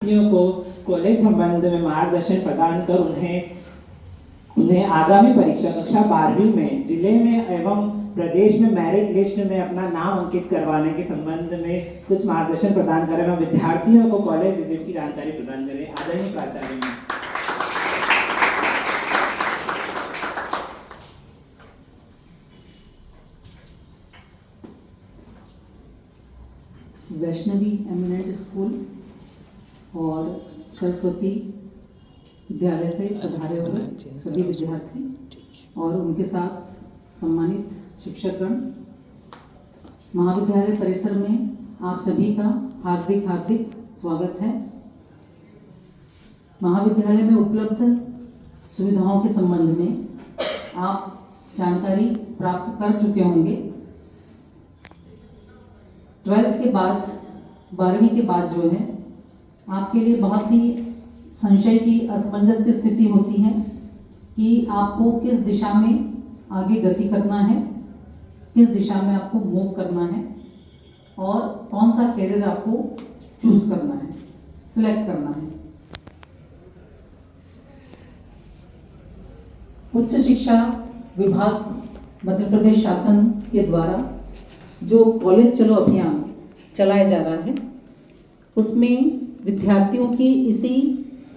को कॉलेज संबंध में मार्गदर्शन प्रदान कर उन्हें आगामी परीक्षा कक्षा 12वीं में जिले में एवं प्रदेश में मेरिट लिस्ट में अपना नाम अंकित करवाने के संबंध में कुछ मार्गदर्शन प्रदान करें एवं विद्यार्थियों को कॉलेज विजिट की जानकारी प्रदान करें। आदरणीय प्राचार्य जी। वैष्णवी एमिनेंट स्कूल और सरस्वती विद्यालय से पधारे हुए सभी विद्यार्थी और उनके साथ सम्मानित शिक्षकगण, महाविद्यालय परिसर में आप सभी का हार्दिक हार्दिक स्वागत है। महाविद्यालय में उपलब्ध सुविधाओं के संबंध में आप जानकारी प्राप्त कर चुके होंगे। 12th के बाद 12वीं के बाद जो है आपके लिए बहुत ही संशय की असमंजस की स्थिति होती है कि आपको किस दिशा में आगे गति करना है, किस दिशा में आपको मूव करना है और कौन सा कैरियर आपको चूज करना है, सिलेक्ट करना है। उच्च शिक्षा विभाग मध्य प्रदेश शासन के द्वारा जो कॉलेज चलो अभियान चलाया जा रहा है, उसमें विद्यार्थियों की इसी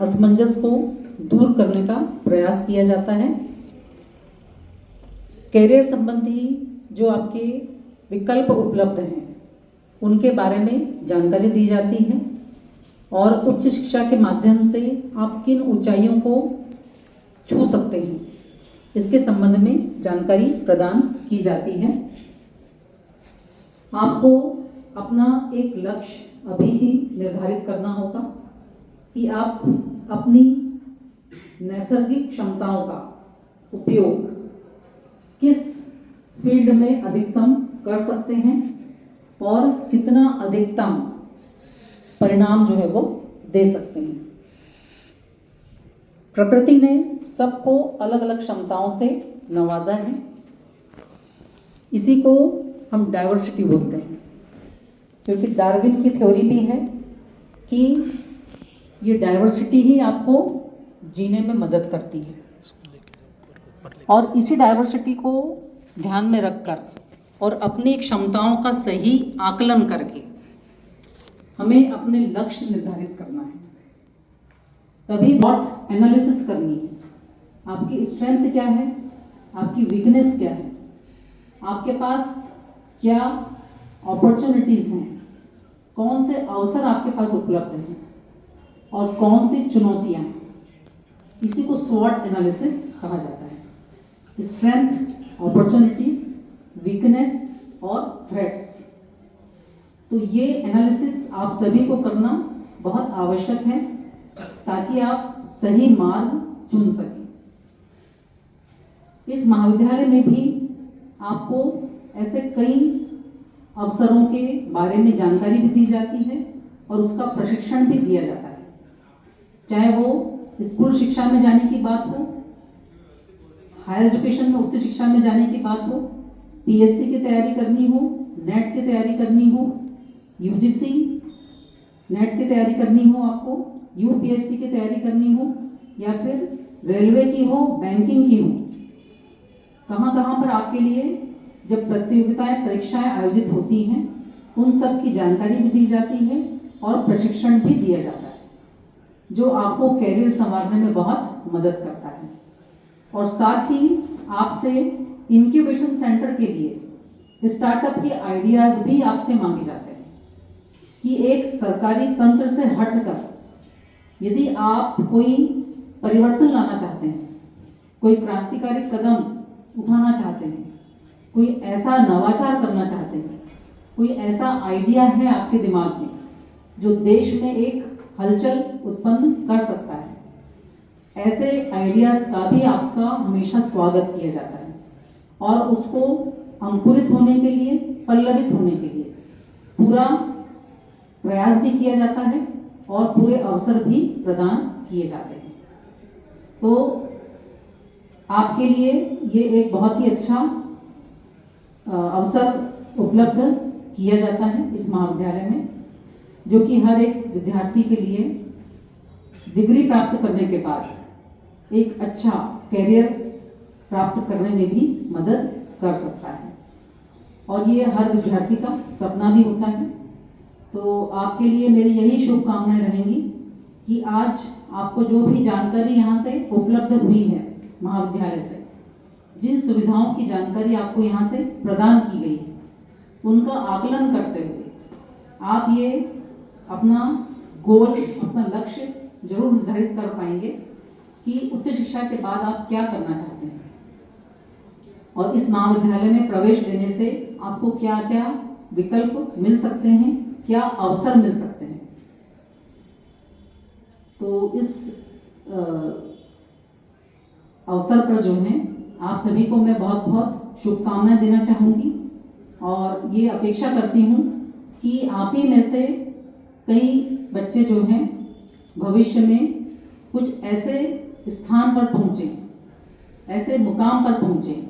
असमंजस को दूर करने का प्रयास किया जाता है। कैरियर संबंधी जो आपके विकल्प उपलब्ध हैं उनके बारे में जानकारी दी जाती है और उच्च शिक्षा के माध्यम से आप किन ऊंचाइयों को छू सकते हैं इसके संबंध में जानकारी प्रदान की जाती है। आपको अपना एक लक्ष्य अभी ही निर्धारित करना होगा कि आप अपनी नैसर्गिक क्षमताओं का उपयोग किस फील्ड में अधिकतम कर सकते हैं और कितना अधिकतम परिणाम जो है वो दे सकते हैं। प्रकृति ने सबको अलग अलग क्षमताओं से नवाजा है। इसी को हम डाइवर्सिटी बोलते हैं, क्योंकि डार्विन की थ्योरी भी है कि ये डाइवर्सिटी ही आपको जीने में मदद करती है। और इसी डाइवर्सिटी को ध्यान में रखकर और अपनी क्षमताओं का सही आकलन करके हमें अपने लक्ष्य निर्धारित करना है। तभी वॉट एनालिसिस करनी है। आपकी स्ट्रेंथ क्या है, आपकी वीकनेस क्या है, आपके पास क्या अपॉर्चुनिटीज़ हैं, कौन से अवसर आपके पास उपलब्ध हैं और कौन सी चुनौतियां हैं। इसी को स्वॉट एनालिसिस कहा जाता है। स्ट्रेंथ, अपॉर्चुनिटीज, वीकनेस और थ्रेट्स। तो ये एनालिसिस आप सभी को करना बहुत आवश्यक है ताकि आप सही मार्ग चुन सकें। इस महाविद्यालय में भी आपको ऐसे कई अवसरों के बारे में जानकारी भी दी जाती है और उसका प्रशिक्षण भी दिया जाता है। चाहे वो स्कूल शिक्षा में जाने की बात हो, हायर एजुकेशन में उच्च शिक्षा में जाने की बात हो, पीएससी की तैयारी करनी हो, नेट की तैयारी करनी हो, यूजीसी नेट की तैयारी करनी हो, आपको यूपीएससी की तैयारी करनी हो या फिर रेलवे की हो, बैंकिंग की हो, कहाँ पर आपके लिए जब प्रतियोगिताएं परीक्षाएं आयोजित होती हैं उन सब की जानकारी भी दी जाती है और प्रशिक्षण भी दिया जाता है, जो आपको कैरियर संवारने में बहुत मदद करता है। और साथ ही आपसे इंक्यूबेशन सेंटर के लिए स्टार्टअप के आइडियाज भी आपसे मांगे जाते हैं कि एक सरकारी तंत्र से हटकर यदि आप कोई परिवर्तन लाना चाहते हैं, कोई क्रांतिकारी कदम उठाना चाहते हैं, कोई ऐसा नवाचार करना चाहते हैं, कोई ऐसा आइडिया है आपके दिमाग में जो देश में एक हलचल उत्पन्न कर सकता है, ऐसे आइडियाज का भी आपका हमेशा स्वागत किया जाता है और उसको अंकुरित होने के लिए, पल्लवित होने के लिए पूरा प्रयास भी किया जाता है और पूरे अवसर भी प्रदान किए जाते हैं। तो आपके लिए ये एक बहुत ही अच्छा अवसर उपलब्ध किया जाता है इस महाविद्यालय में, जो कि हर एक विद्यार्थी के लिए डिग्री प्राप्त करने के बाद एक अच्छा कैरियर प्राप्त करने में भी मदद कर सकता है। और ये हर विद्यार्थी का सपना भी होता है। तो आपके लिए मेरी यही शुभकामनाएं रहेंगी कि आज आपको जो भी जानकारी यहाँ से उपलब्ध हुई है महाविद्यालय से, जिन सुविधाओं की जानकारी आपको यहाँ से प्रदान की गई है, उनका आकलन करते हुए आप ये अपना गोल, अपना लक्ष्य जरूर निर्धारित कर पाएंगे कि उच्च शिक्षा के बाद आप क्या करना चाहते हैं और इस महाविद्यालय में प्रवेश लेने से आपको क्या क्या विकल्प मिल सकते हैं, क्या अवसर मिल सकते हैं। तो इस अवसर पर जो है आप सभी को मैं बहुत बहुत शुभकामनाएं देना चाहूँगी और ये अपेक्षा करती हूँ कि आप ही में से कई बच्चे जो हैं भविष्य में कुछ ऐसे स्थान पर पहुँचें, ऐसे मुकाम पर पहुँचें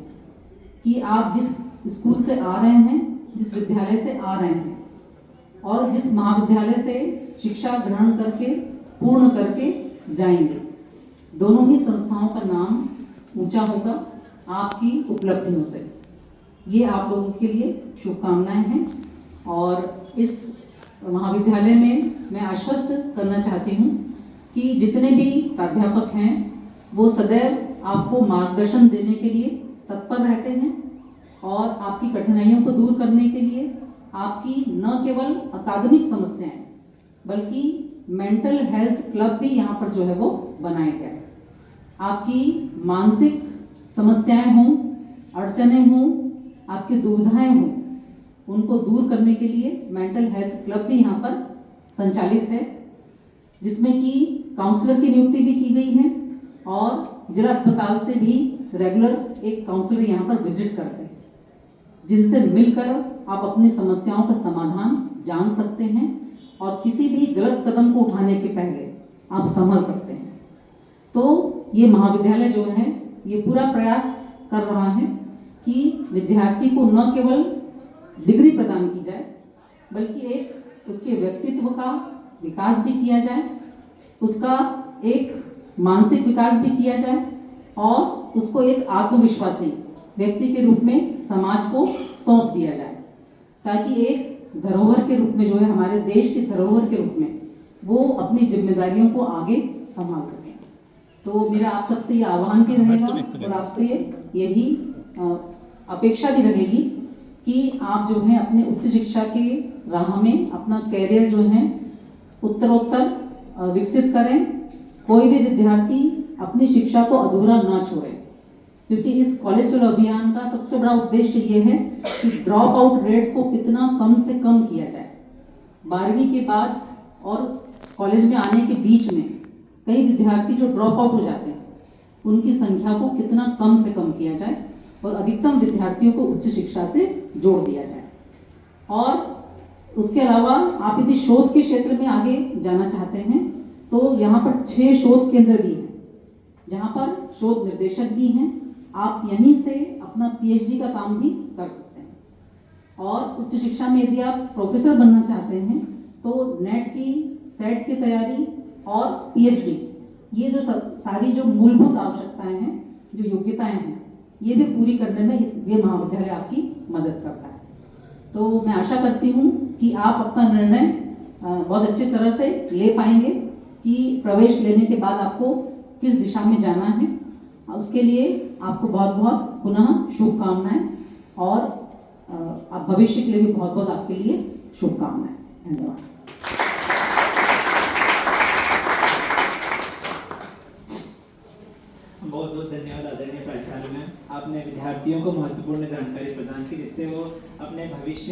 कि आप जिस स्कूल से आ रहे हैं, जिस विद्यालय से आ रहे हैं और जिस महाविद्यालय से शिक्षा ग्रहण करके पूर्ण करके जाएंगे, दोनों ही संस्थाओं का नाम ऊंचा होगा आपकी उपलब्धियों से। ये आप लोगों के लिए शुभकामनाएं हैं। और इस महाविद्यालय में मैं आश्वस्त करना चाहती हूँ कि जितने भी प्राध्यापक हैं वो सदैव आपको मार्गदर्शन देने के लिए तत्पर रहते हैं और आपकी कठिनाइयों को दूर करने के लिए आपकी न केवल अकादमिक समस्याएं बल्कि मेंटल हेल्थ क्लब भी यहाँ पर जो है वो बनाए गए हैं। आपकी मानसिक समस्याएं हों, अड़चनें हों, आपकी दुविधाएं हों, उनको दूर करने के लिए मेंटल हेल्थ क्लब भी यहाँ पर संचालित है, जिसमें कि काउंसलर की नियुक्ति भी की गई है और जिला अस्पताल से भी रेगुलर एक काउंसलर यहाँ पर विजिट करते हैं, जिनसे मिलकर आप अपनी समस्याओं का समाधान जान सकते हैं और किसी भी गलत कदम को उठाने के पहले आप संभल सकते हैं। तो ये महाविद्यालय जो है ये पूरा प्रयास कर रहा है कि विद्यार्थी को न केवल डिग्री प्रदान की जाए बल्कि एक उसके व्यक्तित्व का विकास भी किया जाए, उसका एक मानसिक विकास भी किया जाए और उसको एक आत्मविश्वासी व्यक्ति के रूप में समाज को सौंप दिया जाए, ताकि एक धरोहर के रूप में जो है हमारे देश की धरोहर के रूप में वो अपनी जिम्मेदारियों को आगे संभाल सकें। तो मेरा आप सबसे ये आह्वान भी रहेगा और आपसे यही अपेक्षा भी रहेगी कि आप जो है अपने उच्च शिक्षा के राह में अपना कैरियर जो है उत्तरोत्तर विकसित करें। कोई भी विद्यार्थी अपनी शिक्षा को अधूरा ना छोड़े, क्योंकि इस कॉलेज चलो अभियान का सबसे बड़ा उद्देश्य ये है कि ड्रॉप आउट रेट को कितना कम से कम किया जाए। 12वीं के बाद और कॉलेज में आने के बीच में कई विद्यार्थी जो ड्रॉप आउट हो जाते हैं, उनकी संख्या को कितना कम से कम किया जाए और अधिकतम विद्यार्थियों को उच्च शिक्षा से जोड़ दिया जाए। और उसके अलावा आप यदि शोध के क्षेत्र में आगे जाना चाहते हैं तो यहाँ पर 6 शोध केंद्र भी हैं, जहाँ पर शोध निर्देशक भी हैं। आप यहीं से अपना पीएचडी का काम भी कर सकते हैं। और उच्च शिक्षा में यदि आप प्रोफेसर बनना चाहते हैं तो नेट की, सेट की तैयारी और पीएचडी, ये जो सारी जो मूलभूत आवश्यकताएं हैं, जो योग्यताएं हैं, ये भी पूरी करने में ये महाविद्यालय आपकी मदद करता है। तो मैं आशा करती हूँ कि आप अपना निर्णय बहुत अच्छी तरह से ले पाएंगे कि प्रवेश लेने के बाद आपको किस दिशा में जाना है। उसके लिए आपको बहुत बहुत पुनः शुभकामनाएं और आप भविष्य के लिए भी बहुत बहुत आपके लिए शुभकामनाएं। धन्यवाद। बहुत बहुत धन्यवाद आदरणीय प्राचार्य मैम, आपने विद्यार्थियों को महत्वपूर्ण जानकारी प्रदान की जिससे वो अपने भविष्य